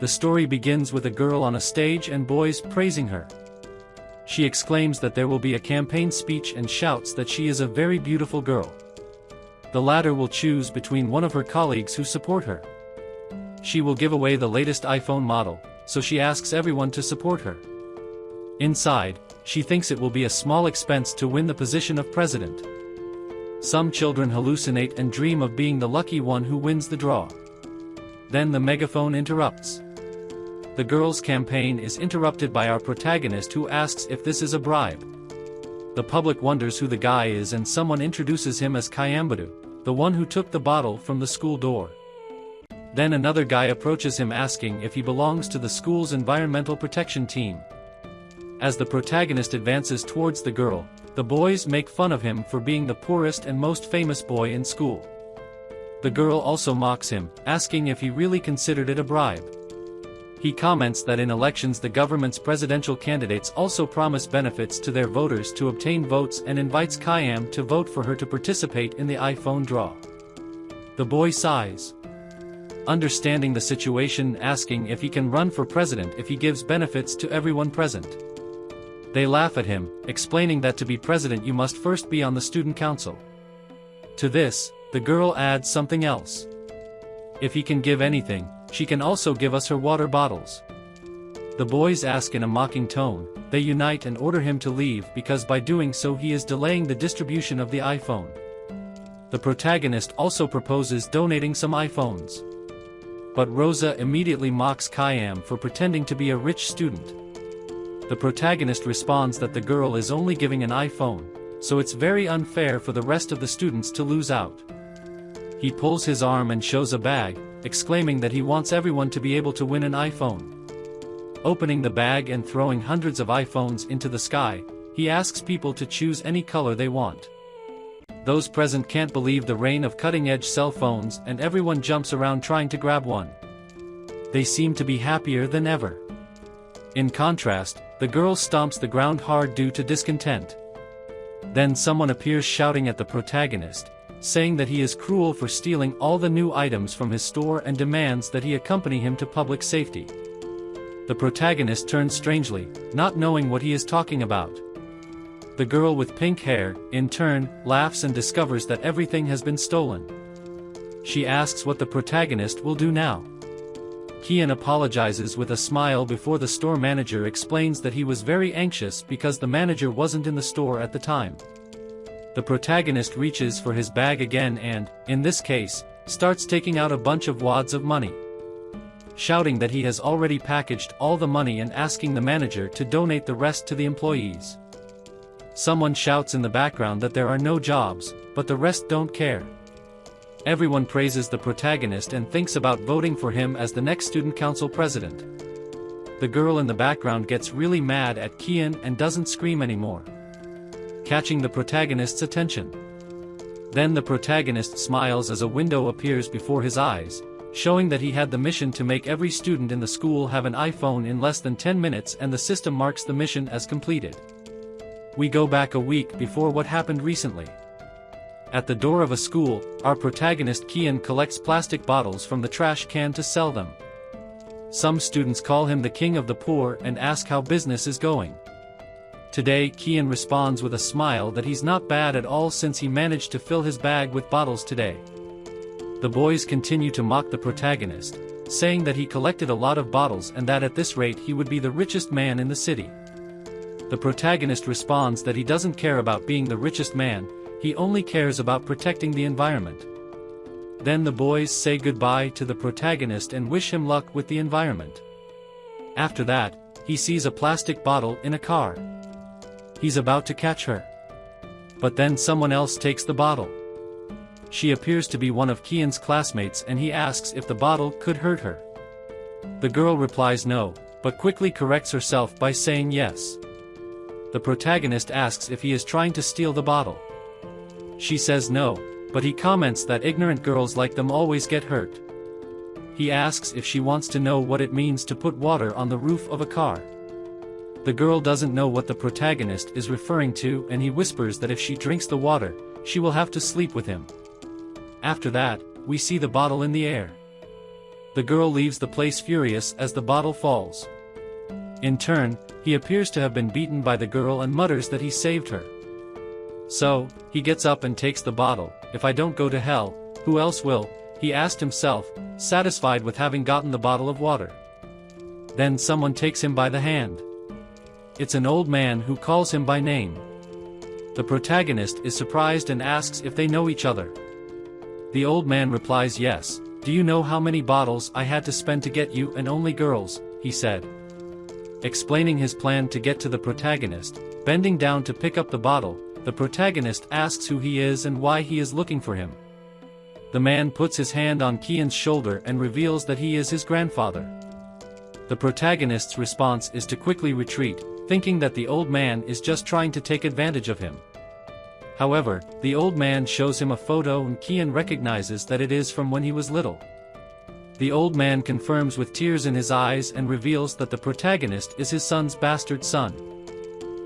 The story begins with a girl on a stage and boys praising her. She exclaims that there will be a campaign speech and shouts that she is a very beautiful girl. The latter will choose between one of her colleagues who support her. She will give away the latest iPhone model, so she asks everyone to support her. Inside, she thinks it will be a small expense to win the position of president. Some children hallucinate and dream of being the lucky one who wins the draw. Then the megaphone interrupts. The girl's campaign is interrupted by our protagonist, who asks if this is a bribe. The public wonders who the guy is, and someone introduces him as Kayambadu, the one who took the bottle from the school door. Then another guy approaches him asking if he belongs to the school's environmental protection team. As the protagonist advances towards the girl, the boys make fun of him for being the poorest and most famous boy in school. The girl also mocks him, asking if he really considered it a bribe. He comments that in elections the government's presidential candidates also promise benefits to their voters to obtain votes, and invites Kayam to vote for her to participate in the iPhone draw. The boy sighs, understanding the situation, asking if he can run for president if he gives benefits to everyone present. They laugh at him, explaining that to be president you must first be on the student council. To this, the girl adds something else. If he can give anything, she can also give us her water bottles. The boys ask in a mocking tone. They unite and order him to leave because by doing so he is delaying the distribution of the iPhone. The protagonist also proposes donating some iPhones. But Rosa immediately mocks Kayam for pretending to be a rich student. The protagonist responds that the girl is only giving an iPhone, so it's very unfair for the rest of the students to lose out. He pulls his arm and shows a bag, exclaiming that he wants everyone to be able to win an iPhone. Opening the bag and throwing hundreds of iPhones into the sky, he asks people to choose any color they want. Those present can't believe the rain of cutting-edge cell phones, and everyone jumps around trying to grab one. They seem to be happier than ever. In contrast, the girl stomps the ground hard due to discontent. Then someone appears shouting at the protagonist, saying that he is cruel for stealing all the new items from his store and demands that he accompany him to public safety. The protagonist turns strangely, not knowing what he is talking about. The girl with pink hair, in turn, laughs and discovers that everything has been stolen. She asks what the protagonist will do now. Kian apologizes with a smile before the store manager explains that he was very anxious because the manager wasn't in the store at the time. The protagonist reaches for his bag again and, in this case, starts taking out a bunch of wads of money. Shouting that he has already packaged all the money and asking the manager to donate the rest to the employees. Someone shouts in the background that there are no jobs, but the rest don't care. Everyone praises the protagonist and thinks about voting for him as the next student council president. The girl in the background gets really mad at Kian and doesn't scream anymore, catching the protagonist's attention. Then the protagonist smiles as a window appears before his eyes, showing that he had the mission to make every student in the school have an iPhone in less than 10 minutes, and the system marks the mission as completed. We go back a week before what happened recently. At the door of a school, our protagonist Kian collects plastic bottles from the trash can to sell them. Some students call him the king of the poor and ask how business is going. Today Kian responds with a smile that he's not bad at all since he managed to fill his bag with bottles today. The boys continue to mock the protagonist, saying that he collected a lot of bottles and that at this rate he would be the richest man in the city. The protagonist responds that he doesn't care about being the richest man, he only cares about protecting the environment. Then the boys say goodbye to the protagonist and wish him luck with the environment. After that, he sees a plastic bottle in a car. He's about to catch her. But then someone else takes the bottle. She appears to be one of Kian's classmates and he asks if the bottle could hurt her. The girl replies no, but quickly corrects herself by saying yes. The protagonist asks if he is trying to steal the bottle. She says no, but he comments that ignorant girls like them always get hurt. He asks if she wants to know what it means to put water on the roof of a car. The girl doesn't know what the protagonist is referring to and he whispers that if she drinks the water, she will have to sleep with him. After that, we see the bottle in the air. The girl leaves the place furious as the bottle falls. In turn, he appears to have been beaten by the girl and mutters that he saved her. So, he gets up and takes the bottle. If I don't go to hell, who else will? He asked himself, satisfied with having gotten the bottle of water. Then someone takes him by the hand. It's an old man who calls him by name. The protagonist is surprised and asks if they know each other. The old man replies yes. Do you know how many bottles I had to spend to get you and only girls, he said. Explaining his plan to get to the protagonist, bending down to pick up the bottle, the protagonist asks who he is and why he is looking for him. The man puts his hand on Kian's shoulder and reveals that he is his grandfather. The protagonist's response is to quickly retreat, thinking that the old man is just trying to take advantage of him. However, the old man shows him a photo and Kian recognizes that it is from when he was little. The old man confirms with tears in his eyes and reveals that the protagonist is his son's bastard son.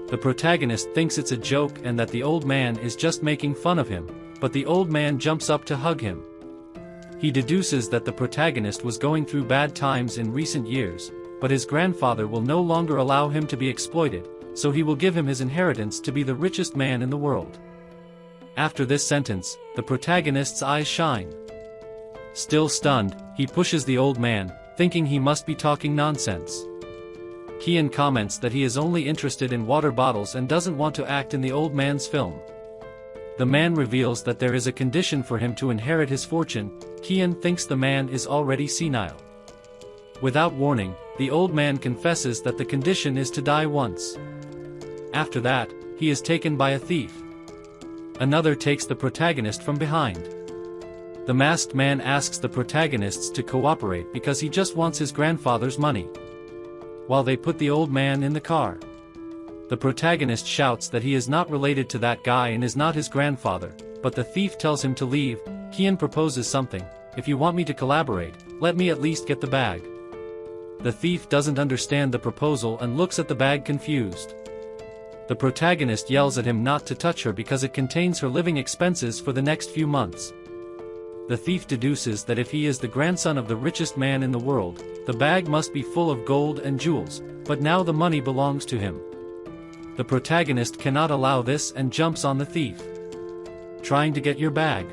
The protagonist thinks it's a joke and that the old man is just making fun of him, but the old man jumps up to hug him. He deduces that the protagonist was going through bad times in recent years, but his grandfather will no longer allow him to be exploited, so he will give him his inheritance to be the richest man in the world. After this sentence, the protagonist's eyes shine. Still stunned, he pushes the old man, thinking he must be talking nonsense. Kian comments that he is only interested in water bottles and doesn't want to act in the old man's film. The man reveals that there is a condition for him to inherit his fortune. Kian thinks the man is already senile. Without warning, the old man confesses that the condition is to die once. After that, he is taken by a thief. Another takes the protagonist from behind. The masked man asks the protagonists to cooperate because he just wants his grandfather's money. While they put the old man in the car, the protagonist shouts that he is not related to that guy and is not his grandfather, but the thief tells him to leave. Kian proposes something: if you want me to collaborate, let me at least get the bag. The thief doesn't understand the proposal and looks at the bag confused. The protagonist yells at him not to touch her because it contains her living expenses for the next few months. The thief deduces that if he is the grandson of the richest man in the world, the bag must be full of gold and jewels, but now the money belongs to him. The protagonist cannot allow this and jumps on the thief, trying to get your bag.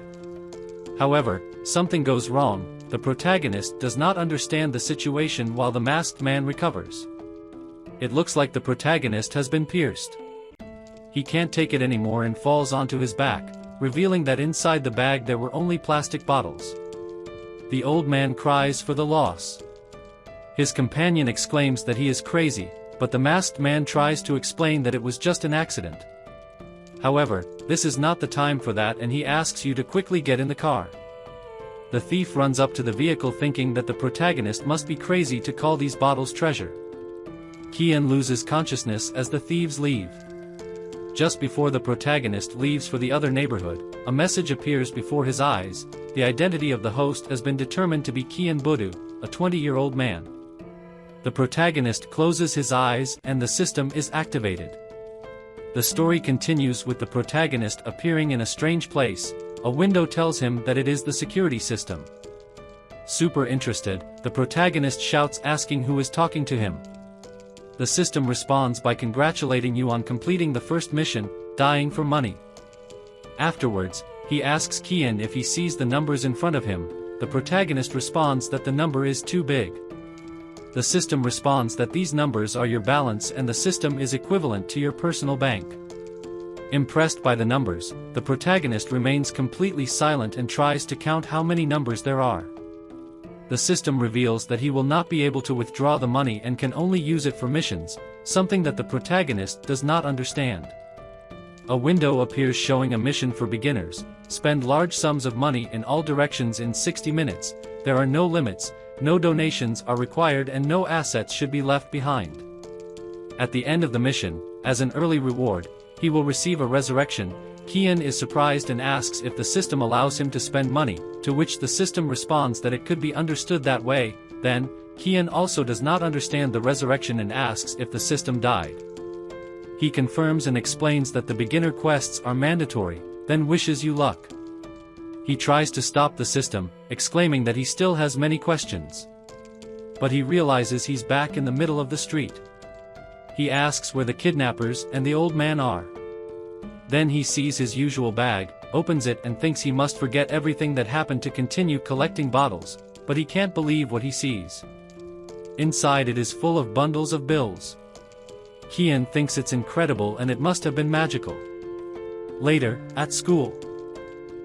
However, something goes wrong. The protagonist does not understand the situation while the masked man recovers. It looks like the protagonist has been pierced. He can't take it anymore and falls onto his back, revealing that inside the bag there were only plastic bottles. The old man cries for the loss. His companion exclaims that he is crazy, but the masked man tries to explain that it was just an accident. However, this is not the time for that and he asks you to quickly get in the car. The thief runs up to the vehicle thinking that the protagonist must be crazy to call these bottles treasure. Kian loses consciousness as the thieves leave. Just before the protagonist leaves for the other neighborhood, a message appears before his eyes. The identity of the host has been determined to be Kian Budu, a 20-year-old man. The protagonist closes his eyes and the system is activated. The story continues with the protagonist appearing in a strange place. A window tells him that it is the security system. Super interested, the protagonist shouts asking who is talking to him. The system responds by congratulating you on completing the first mission, dying for money. Afterwards, he asks Kian if he sees the numbers in front of him. The protagonist responds that the number is too big. The system responds that these numbers are your balance and the system is equivalent to your personal bank. Impressed by the numbers, the protagonist remains completely silent and tries to count how many numbers there are. The system reveals that he will not be able to withdraw the money and can only use it for missions, something that the protagonist does not understand. A window appears showing a mission for beginners: spend large sums of money in all directions in 60 minutes, there are no limits, no donations are required and no assets should be left behind. At the end of the mission, as an early reward, he will receive a resurrection. Kian is surprised and asks if the system allows him to spend money, to which the system responds that it could be understood that way. Then, Kian also does not understand the resurrection and asks if the system died. He confirms and explains that the beginner quests are mandatory, then wishes you luck. He tries to stop the system, exclaiming that he still has many questions. but he realizes he's back in the middle of the street. He asks where the kidnappers and the old man are. Then he sees his usual bag, opens it and thinks he must forget everything that happened to continue collecting bottles, but he can't believe what he sees. Inside it is full of bundles of bills. Kian thinks it's incredible and it must have been magical. Later, at school,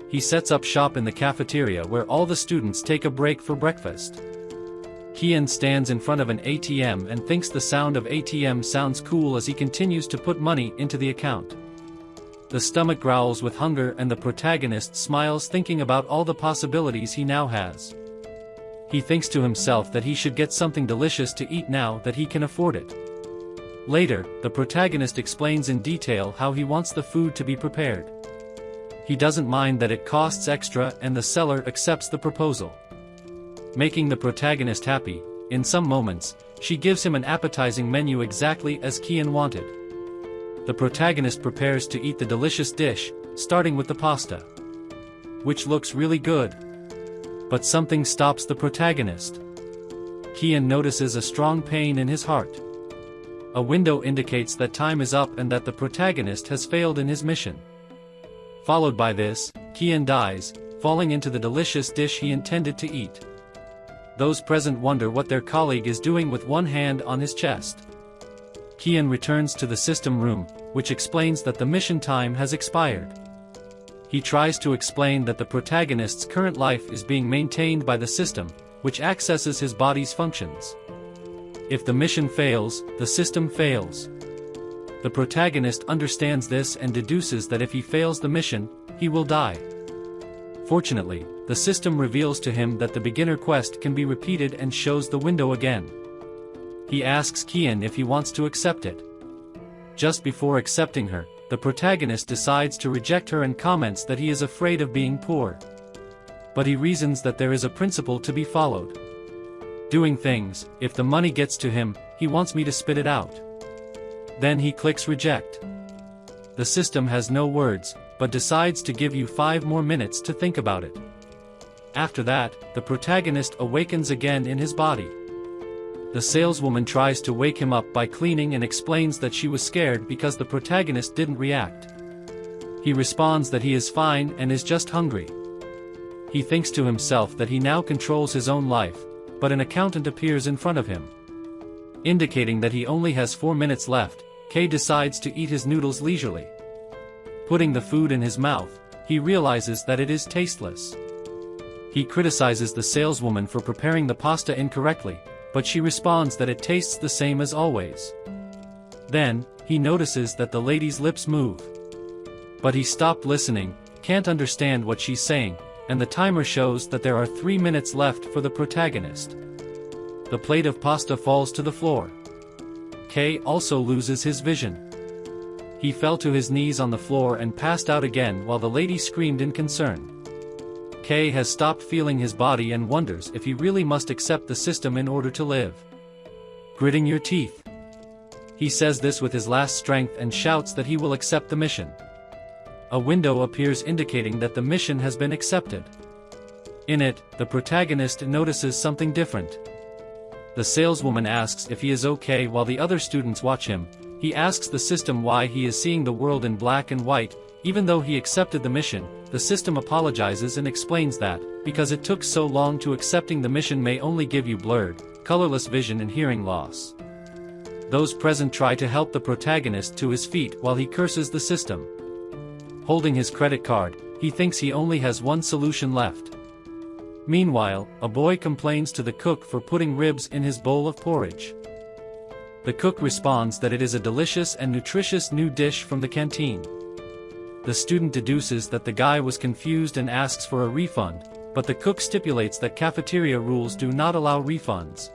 he sets up shop in the cafeteria where all the students take a break for breakfast. Kian stands in front of an ATM and thinks the sound of ATM sounds cool as he continues to put money into the account. The stomach growls with hunger and the protagonist smiles thinking about all the possibilities he now has. He thinks to himself that he should get something delicious to eat now that he can afford it. Later, the protagonist explains in detail how he wants the food to be prepared. He doesn't mind that it costs extra and the seller accepts the proposal. Making the protagonist happy, in some moments, she gives him an appetizing menu exactly as Kian wanted. The protagonist prepares to eat the delicious dish, starting with the pasta, which looks really good. But something stops the protagonist. Kian notices a strong pain in his heart. A window indicates that time is up and that the protagonist has failed in his mission. Followed by this, Kian dies, falling into the delicious dish he intended to eat. Those present wonder what their colleague is doing with one hand on his chest. Kian returns to the system room, which explains that the mission time has expired. He tries to explain that the protagonist's current life is being maintained by the system, which accesses his body's functions. If the mission fails, the system fails. The protagonist understands this and deduces that if he fails the mission, he will die. Fortunately, the system reveals to him that the beginner quest can be repeated and shows the window again. He asks Kian if he wants to accept it. Just before accepting her, the protagonist decides to reject her and comments that he is afraid of being poor. But he reasons that there is a principle to be followed. Doing things, if the money gets to him, he wants me to spit it out. Then he clicks reject. The system has no words, but decides to give you 5 more minutes to think about it. After that, the protagonist awakens again in his body. The saleswoman tries to wake him up by cleaning and explains that she was scared because the protagonist didn't react. He responds that he is fine and is just hungry. He thinks to himself that he now controls his own life, but an accountant appears in front of him. Indicating that he only has 4 minutes left, Kay decides to eat his noodles leisurely. Putting the food in his mouth, he realizes that it is tasteless. He criticizes the saleswoman for preparing the pasta incorrectly, but she responds that it tastes the same as always. Then, he notices that the lady's lips move. But he stopped listening, can't understand what she's saying, and the timer shows that there are 3 minutes left for the protagonist. The plate of pasta falls to the floor. Kay also loses his vision. He fell to his knees on the floor and passed out again while the lady screamed in concern. Kay has stopped feeling his body and wonders if he really must accept the system in order to live. Gritting your teeth. He says this with his last strength and shouts that he will accept the mission. A window appears indicating that the mission has been accepted. In it, the protagonist notices something different. The saleswoman asks if he is okay while the other students watch him. He asks the system why he is seeing the world in black and white, even though he accepted the mission. The system apologizes and explains that, because it took so long to accepting the mission may only give you blurred, colorless vision and hearing loss. Those present try to help the protagonist to his feet while he curses the system. Holding his credit card, he thinks he only has one solution left. Meanwhile, a boy complains to the cook for putting ribs in his bowl of porridge. The cook responds that it is a delicious and nutritious new dish from the canteen. The student deduces that the guy was confused and asks for a refund, but the cook stipulates that cafeteria rules do not allow refunds.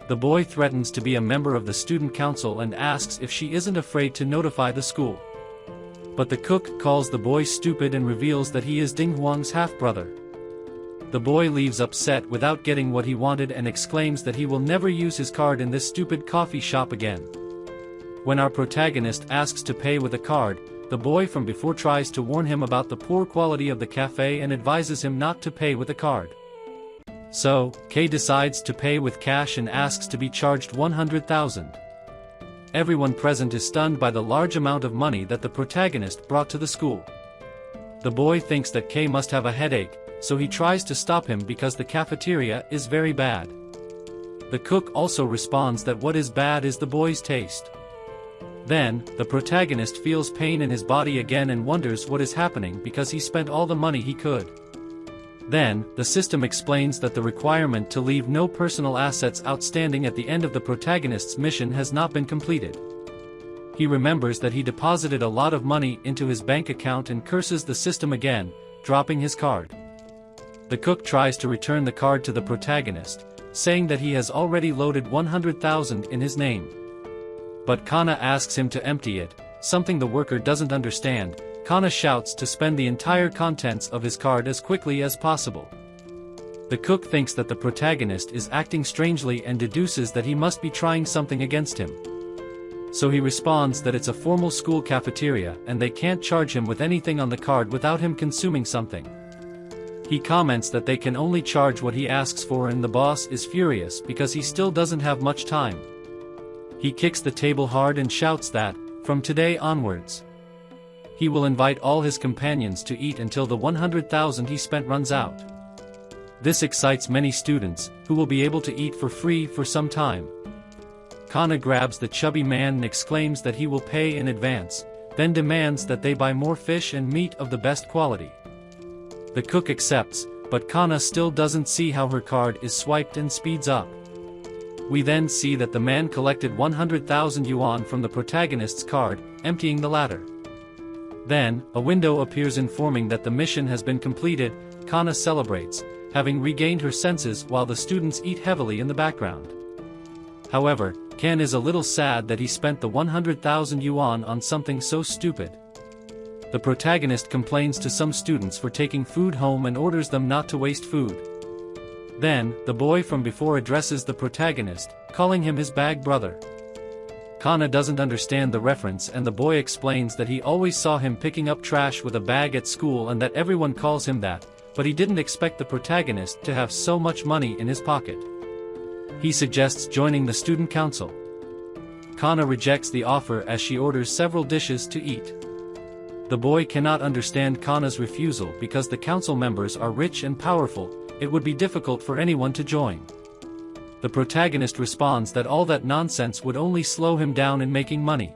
The boy threatens to be a member of the student council and asks if she isn't afraid to notify the school. But the cook calls the boy stupid and reveals that he is Ding Huang's half-brother. The boy leaves upset without getting what he wanted and exclaims that he will never use his card in this stupid coffee shop again. When our protagonist asks to pay with a card, the boy from before tries to warn him about the poor quality of the cafe and advises him not to pay with a card. So, Kei decides to pay with cash and asks to be charged 100,000. Everyone present is stunned by the large amount of money that the protagonist brought to the school. The boy thinks that Kei must have a headache, so he tries to stop him because the cafeteria is very bad. The cook also responds that what is bad is the boy's taste. Then, the protagonist feels pain in his body again and wonders what is happening because he spent all the money he could. Then, the system explains that the requirement to leave no personal assets outstanding at the end of the protagonist's mission has not been completed. He remembers that he deposited a lot of money into his bank account and curses the system again, dropping his card. The cook tries to return the card to the protagonist, saying that he has already loaded 100,000 in his name. But Kana asks him to empty it, something the worker doesn't understand. Kana shouts to spend the entire contents of his card as quickly as possible. The cook thinks that the protagonist is acting strangely and deduces that he must be trying something against him. So he responds that it's a formal school cafeteria and they can't charge him with anything on the card without him consuming something. He comments that they can only charge what he asks for and the boss is furious because he still doesn't have much time. He kicks the table hard and shouts that, from today onwards, he will invite all his companions to eat until the 100,000 he spent runs out. This excites many students, who will be able to eat for free for some time. Kana grabs the chubby man and exclaims that he will pay in advance, then demands that they buy more fish and meat of the best quality. The cook accepts, but Kana still doesn't see how her card is swiped and speeds up. We then see that the man collected 100,000 yuan from the protagonist's card, emptying the latter. Then, a window appears informing that the mission has been completed. Kana celebrates, having regained her senses while the students eat heavily in the background. However, Ken is a little sad that he spent the 100,000 yuan on something so stupid. The protagonist complains to some students for taking food home and orders them not to waste food. Then, the boy from before addresses the protagonist, calling him his bag brother. Kana doesn't understand the reference and the boy explains that he always saw him picking up trash with a bag at school and that everyone calls him that, but he didn't expect the protagonist to have so much money in his pocket. He suggests joining the student council. Kana rejects the offer as she orders several dishes to eat. The boy cannot understand Kana's refusal because the council members are rich and powerful. It would be difficult for anyone to join. The protagonist responds that all that nonsense would only slow him down in making money.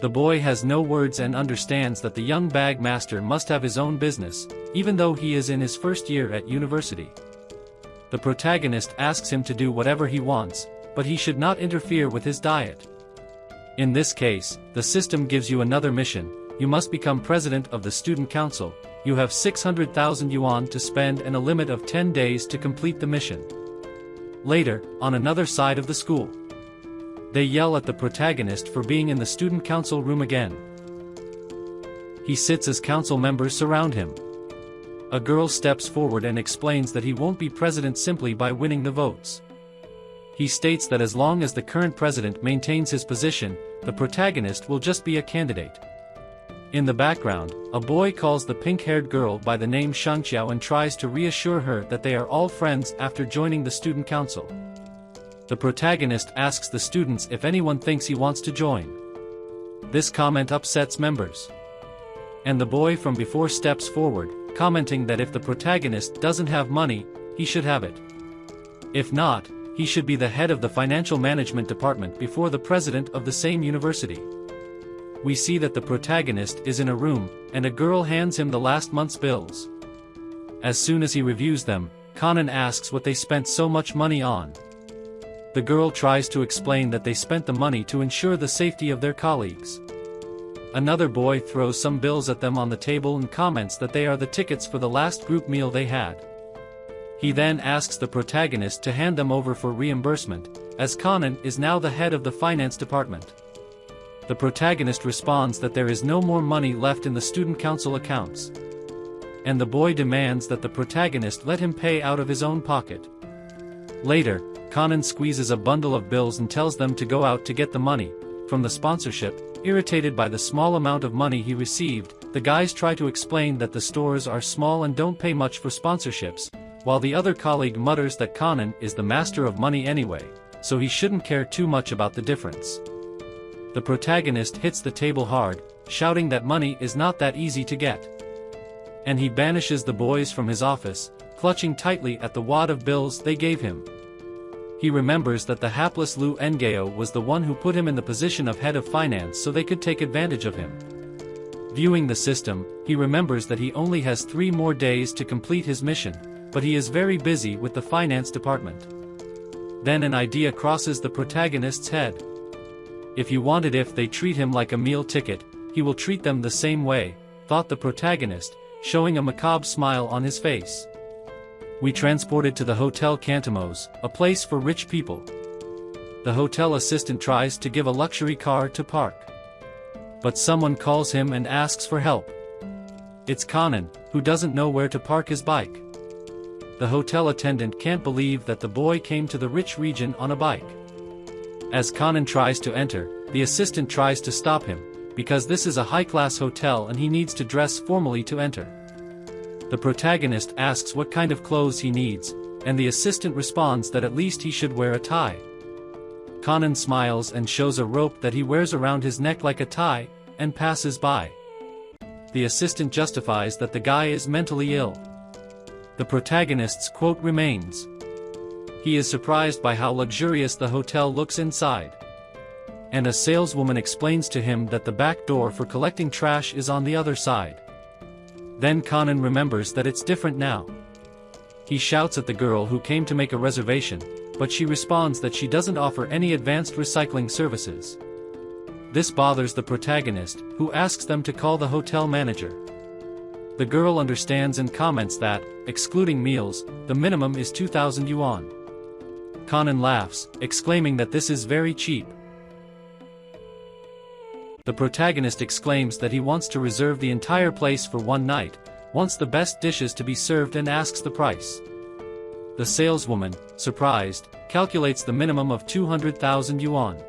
The boy has no words and understands that the young bag master must have his own business, even though he is in his first year at university. The protagonist asks him to do whatever he wants, but he should not interfere with his diet. In this case, the system gives you another mission. You must become president of the student council. You have 600,000 yuan to spend and a limit of 10 days to complete the mission. Later, on another side of the school, they yell at the protagonist for being in the student council room again. He sits as council members surround him. A girl steps forward and explains that he won't be president simply by winning the votes. He states that as long as the current president maintains his position, the protagonist will just be a candidate. In the background, a boy calls the pink-haired girl by the name Shangqiao and tries to reassure her that they are all friends after joining the student council. The protagonist asks the students if anyone thinks he wants to join. This comment upsets members. And the boy from before steps forward, commenting that if the protagonist doesn't have money, he should have it. If not, he should be the head of the financial management department before the president of the same university. We see that the protagonist is in a room, and a girl hands him the last month's bills. As soon as he reviews them, Kanan asks what they spent so much money on. The girl tries to explain that they spent the money to ensure the safety of their colleagues. Another boy throws some bills at them on the table and comments that they are the tickets for the last group meal they had. He then asks the protagonist to hand them over for reimbursement, as Kanan is now the head of the finance department. The protagonist responds that there is no more money left in the student council accounts. And the boy demands that the protagonist let him pay out of his own pocket. Later, Kanan squeezes a bundle of bills and tells them to go out to get the money from the sponsorship. Irritated by the small amount of money he received, the guys try to explain that the stores are small and don't pay much for sponsorships, while the other colleague mutters that Kanan is the master of money anyway, so he shouldn't care too much about the difference. The protagonist hits the table hard, shouting that money is not that easy to get. And he banishes the boys from his office, clutching tightly at the wad of bills they gave him. He remembers that the hapless Lu Ngao was the one who put him in the position of head of finance so they could take advantage of him. Viewing the system, he remembers that he only has 3 more days to complete his mission, but he is very busy with the finance department. Then an idea crosses the protagonist's head. If they treat him like a meal ticket, he will treat them the same way, thought the protagonist, showing a macabre smile on his face. We transported to the Hotel Cantamos, a place for rich people. The hotel assistant tries to give a luxury car to park. But someone calls him and asks for help. It's Kanan, who doesn't know where to park his bike. The hotel attendant can't believe that the boy came to the rich region on a bike. As Kanan tries to enter, the assistant tries to stop him, because this is a high-class hotel and he needs to dress formally to enter. The protagonist asks what kind of clothes he needs, and the assistant responds that at least he should wear a tie. Kanan smiles and shows a rope that he wears around his neck like a tie, and passes by. The assistant justifies that the guy is mentally ill. The protagonist's quote remains. He is surprised by how luxurious the hotel looks inside. And a saleswoman explains to him that the back door for collecting trash is on the other side. Then Kanan remembers that it's different now. He shouts at the girl who came to make a reservation, but she responds that she doesn't offer any advanced recycling services. This bothers the protagonist, who asks them to call the hotel manager. The girl understands and comments that, excluding meals, the minimum is 2,000 yuan. Kanan laughs, exclaiming that this is very cheap. The protagonist exclaims that he wants to reserve the entire place for one night, wants the best dishes to be served and asks the price. The saleswoman, surprised, calculates the minimum of 200,000 yuan.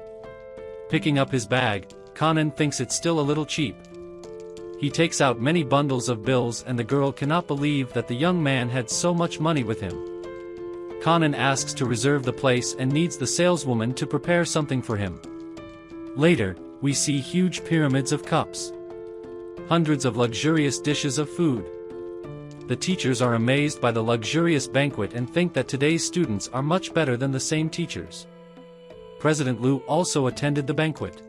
Picking up his bag, Kanan thinks it's still a little cheap. He takes out many bundles of bills and the girl cannot believe that the young man had so much money with him. Kanan asks to reserve the place and needs the saleswoman to prepare something for him. Later, we see huge pyramids of cups. Hundreds of luxurious dishes of food. The teachers are amazed by the luxurious banquet and think that today's students are much better than the same teachers. President Lu also attended the banquet.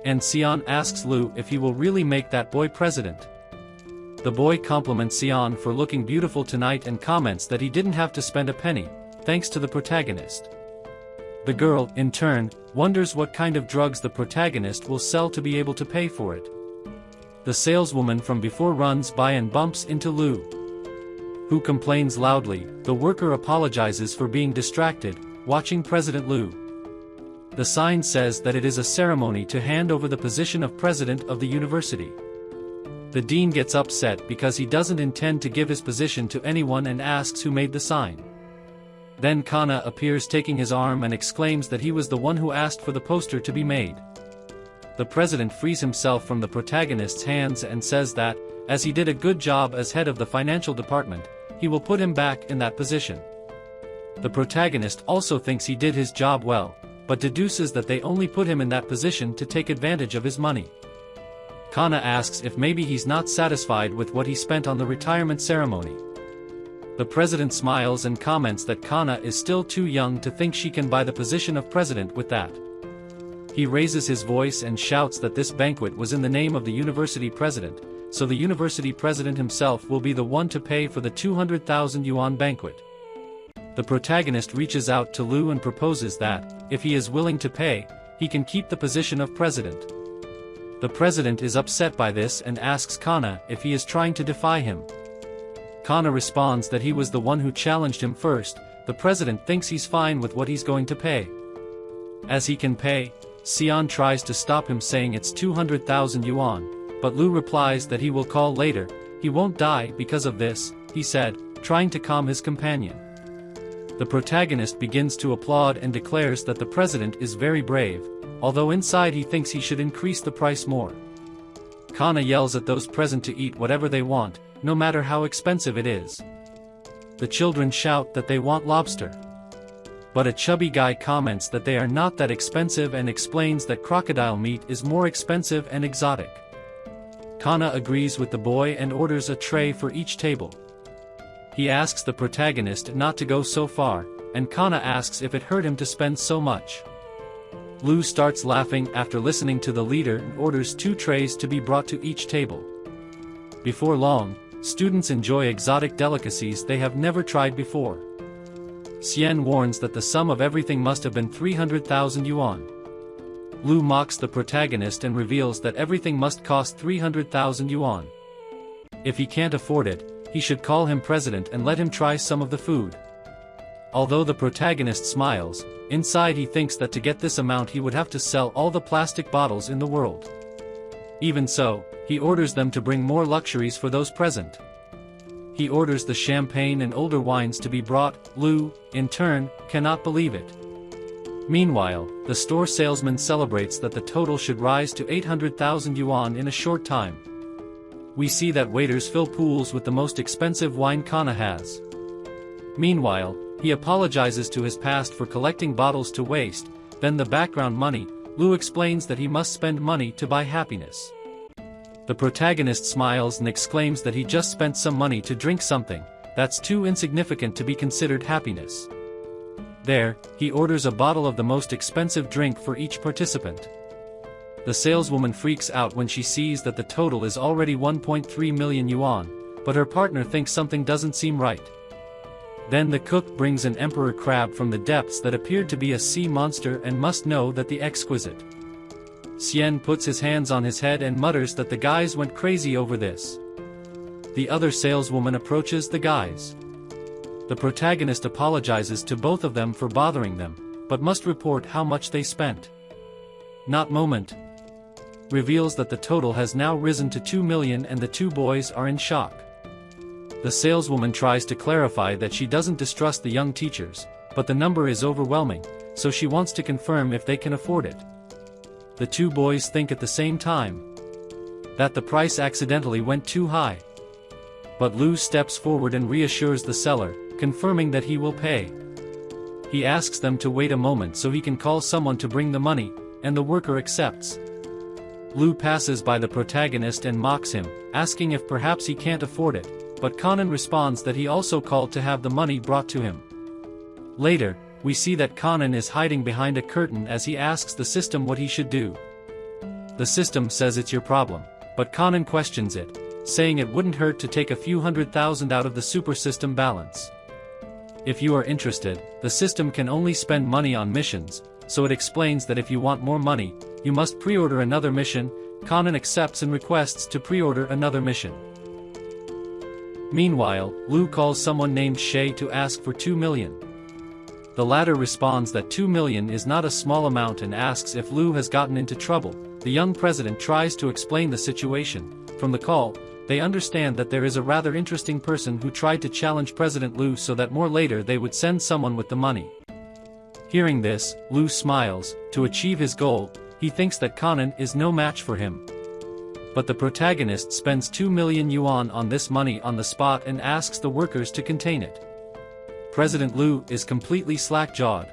And Xian asks Lu if he will really make that boy president. The boy compliments Xian for looking beautiful tonight and comments that he didn't have to spend a penny, thanks to the protagonist. The girl, in turn, wonders what kind of drugs the protagonist will sell to be able to pay for it. The saleswoman from before runs by and bumps into Lu, who complains loudly. The worker apologizes for being distracted, watching President Lu. The sign says that it is a ceremony to hand over the position of president of the university. The dean gets upset because he doesn't intend to give his position to anyone and asks who made the sign. Then Kana appears taking his arm and exclaims that he was the one who asked for the poster to be made. The president frees himself from the protagonist's hands and says that, as he did a good job as head of the financial department, he will put him back in that position. The protagonist also thinks he did his job well, but deduces that they only put him in that position to take advantage of his money. Kana asks if maybe he's not satisfied with what he spent on the retirement ceremony. The president smiles and comments that Kana is still too young to think she can buy the position of president with that. He raises his voice and shouts that this banquet was in the name of the university president, so the university president himself will be the one to pay for the 200,000 yuan banquet. The protagonist reaches out to Lu and proposes that, if he is willing to pay, he can keep the position of president. The president is upset by this and asks Kana if he is trying to defy him. Kana responds that he was the one who challenged him first. The president thinks he's fine with what he's going to pay. As he can pay, Xian tries to stop him saying it's 200,000 yuan, but Lu replies that he will call later. He won't die because of this, he said, trying to calm his companion. The protagonist begins to applaud and declares that the president is very brave, although inside he thinks he should increase the price more. Kana yells at those present to eat whatever they want, no matter how expensive it is. the children shout that they want lobster. But a chubby guy comments that they are not that expensive and explains that crocodile meat is more expensive and exotic. Kana agrees with the boy and orders a tray for each table. He asks the protagonist not to go so far, and Kana asks if it hurt him to spend so much. Lu starts laughing after listening to the leader and orders 2 trays to be brought to each table. Before long, students enjoy exotic delicacies they have never tried before. Xian warns that the sum of everything must have been 300,000 yuan. Lu mocks the protagonist and reveals that everything must cost 300,000 yuan. If he can't afford it, he should call him president and let him try some of the food. Although the protagonist smiles, inside he thinks that to get this amount he would have to sell all the plastic bottles in the world. Even so, he orders them to bring more luxuries for those present. He orders the champagne and older wines to be brought. Lu, in turn, cannot believe it. Meanwhile, the store salesman celebrates that the total should rise to 800,000 yuan in a short time. We see that waiters fill pools with the most expensive wine Kana has. Meanwhile, he apologizes to his past for collecting bottles to waste. Then the background money, Lu explains that he must spend money to buy happiness. The protagonist smiles and exclaims that he just spent some money to drink something that's too insignificant to be considered happiness. There, he orders a bottle of the most expensive drink for each participant. The saleswoman freaks out when she sees that the total is already 1.3 million yuan, but her partner thinks something doesn't seem right. Then the cook brings an emperor crab from the depths that appeared to be a sea monster and must know that the exquisite. Xian puts his hands on his head and mutters that the guys went crazy over this. The other saleswoman approaches the guys. The protagonist apologizes to both of them for bothering them, but must report how much they spent. Not moment reveals that the total has now risen to 2 million and the 2 boys are in shock. The saleswoman tries to clarify that she doesn't distrust the young teachers, but the number is overwhelming, so she wants to confirm if they can afford it. The 2 boys think at the same time that the price accidentally went too high. But Lu steps forward and reassures the seller, confirming that he will pay. He asks them to wait a moment so he can call someone to bring the money, and the worker accepts. Lu passes by the protagonist and mocks him, asking if perhaps he can't afford it, but Kanan responds that he also called to have the money brought to him. Later, we see that Kanan is hiding behind a curtain as he asks the system what he should do. The system says it's your problem, but Kanan questions it, saying it wouldn't hurt to take a few 100,000 out of the super system balance. If you are interested, the system can only spend money on missions, so it explains that if you want more money, you must pre-order another mission. Kanan accepts and requests to pre-order another mission. Meanwhile, Lu calls someone named Shay to ask for 2 million. The latter responds that 2 million is not a small amount and asks if Lu has gotten into trouble. The young president tries to explain the situation. From the call, they understand that there is a rather interesting person who tried to challenge President Lu so that more later they would send someone with the money. Hearing this, Lu smiles. To achieve his goal, he thinks that Kanan is no match for him. But the protagonist spends 2 million yuan on this money on the spot and asks the workers to contain it. President Lu is completely slack-jawed.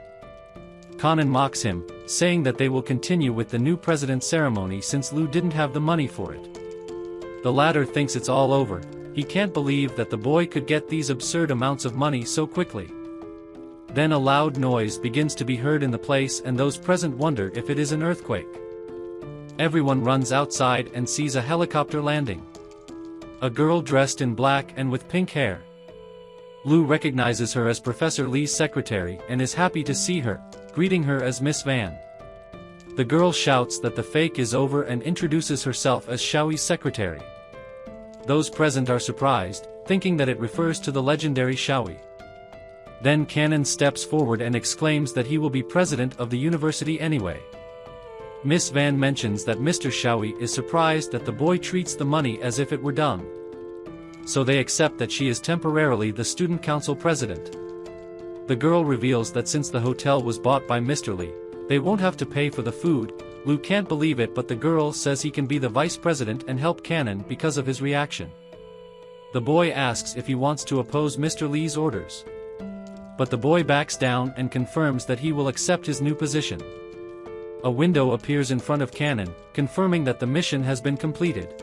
Kanan mocks him, saying that they will continue with the new president ceremony since Lu didn't have the money for it. The latter thinks it's all over. He can't believe that the boy could get these absurd amounts of money so quickly. Then a loud noise begins to be heard in the place and those present wonder if it is an earthquake. Everyone runs outside and sees a helicopter landing. A girl dressed in black and with pink hair. Lu recognizes her as Professor Lee's secretary and is happy to see her, greeting her as Miss Van. The girl shouts that the fake is over and introduces herself as Xiaoyi's secretary. Those present are surprised, thinking that it refers to the legendary Xiaoyi. Then Kanan steps forward and exclaims that he will be president of the university anyway. Miss Van mentions that Mr. Xiaoyi is surprised that the boy treats the money as if it were dung. So they accept that she is temporarily the student council president. The girl reveals that since the hotel was bought by Mr. Lee, they won't have to pay for the food. Lu can't believe it, but the girl says he can be the vice president and help Kanan because of his reaction. the boy asks if he wants to oppose Mr. Lee's orders. But the boy backs down and confirms that he will accept his new position. A window appears in front of Cannon, confirming that the mission has been completed.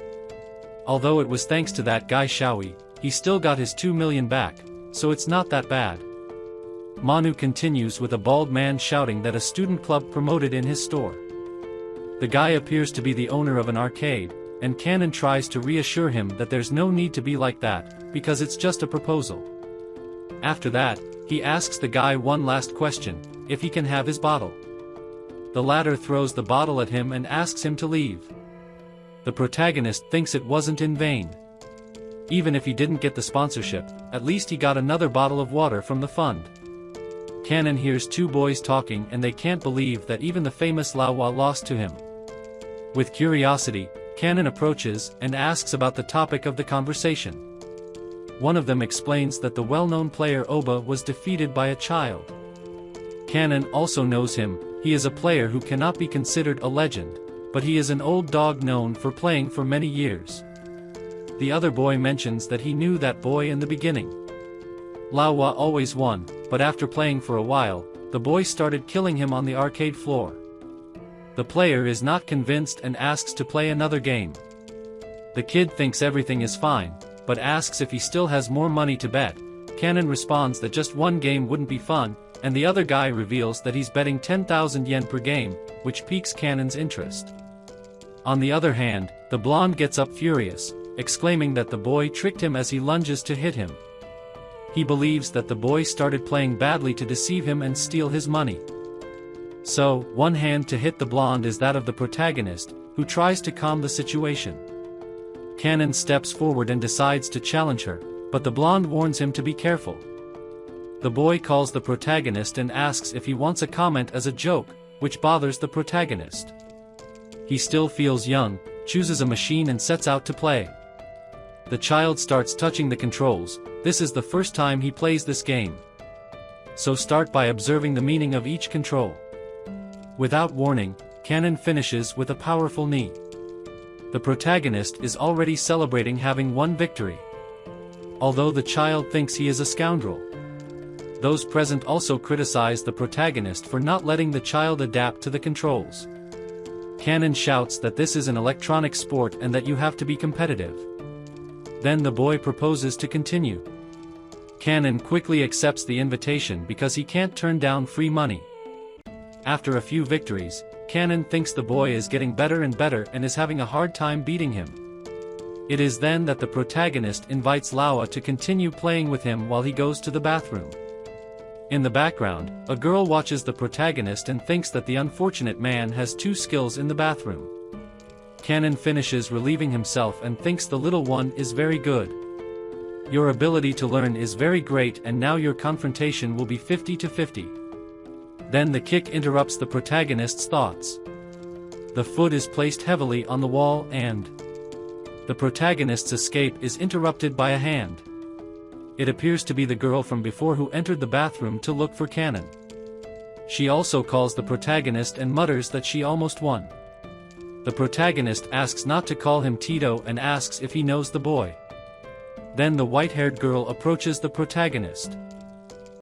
Although it was thanks to that guy Xiaoyi, he still got his 2 million back, so it's not that bad. Manu continues with a bald man shouting that a student club promoted in his store. The guy appears to be the owner of an arcade, and Cannon tries to reassure him that there's no need to be like that, because it's just a proposal. After that, he asks the guy one last question, if he can have his bottle. The latter throws the bottle at him and asks him to leave. The protagonist thinks it wasn't in vain. Even if he didn't get the sponsorship, at least he got another bottle of water from the fund. Cannon hears two boys talking and they can't believe that even the famous Laowa lost to him. With curiosity, Cannon approaches and asks about the topic of the conversation. One of them explains that the well-known player Oba was defeated by a child. Cannon also knows him. He is a player who cannot be considered a legend, but he is an old dog known for playing for many years. The other boy mentions that he knew that boy in the beginning. Laowa always won, but after playing for a while, the boy started killing him on the arcade floor. The player is not convinced and asks to play another game. The kid thinks everything is fine, but asks if he still has more money to bet. Cannon responds that just one game wouldn't be fun, and the other guy reveals that he's betting 10,000 yen per game, which piques Cannon's interest. On the other hand, the blonde gets up furious, exclaiming that the boy tricked him as he lunges to hit him. He believes that the boy started playing badly to deceive him and steal his money. So, one hand to hit the blonde is that of the protagonist, who tries to calm the situation. Cannon steps forward and decides to challenge her, but the blonde warns him to be careful. The boy calls the protagonist and asks if he wants a comment as a joke, which bothers the protagonist. He still feels young, chooses a machine and sets out to play. The child starts touching the controls. This is the first time he plays this game. So start by observing the meaning of each control. Without warning, Cannon finishes with a powerful knee. The protagonist is already celebrating having won victory. Although the child thinks he is a scoundrel. Those present also criticize the protagonist for not letting the child adapt to the controls. Cannon shouts that this is an electronic sport and that you have to be competitive. Then the boy proposes to continue. Cannon quickly accepts the invitation because he can't turn down free money. After a few victories, Cannon thinks the boy is getting better and better and is having a hard time beating him. It is then that the protagonist invites Laowa to continue playing with him while he goes to the bathroom. In the background, a girl watches the protagonist and thinks that the unfortunate man has two skills in the bathroom. Cannon finishes relieving himself and thinks the little one is very good. Your ability to learn is very great and now your confrontation will be 50-50. Then the kick interrupts the protagonist's thoughts. The foot is placed heavily on the wall and the protagonist's escape is interrupted by a hand. It appears to be the girl from before who entered the bathroom to look for Cannon. She also calls the protagonist and mutters that she almost won. The protagonist asks not to call him Tito and asks if he knows the boy. Then the white-haired girl approaches the protagonist.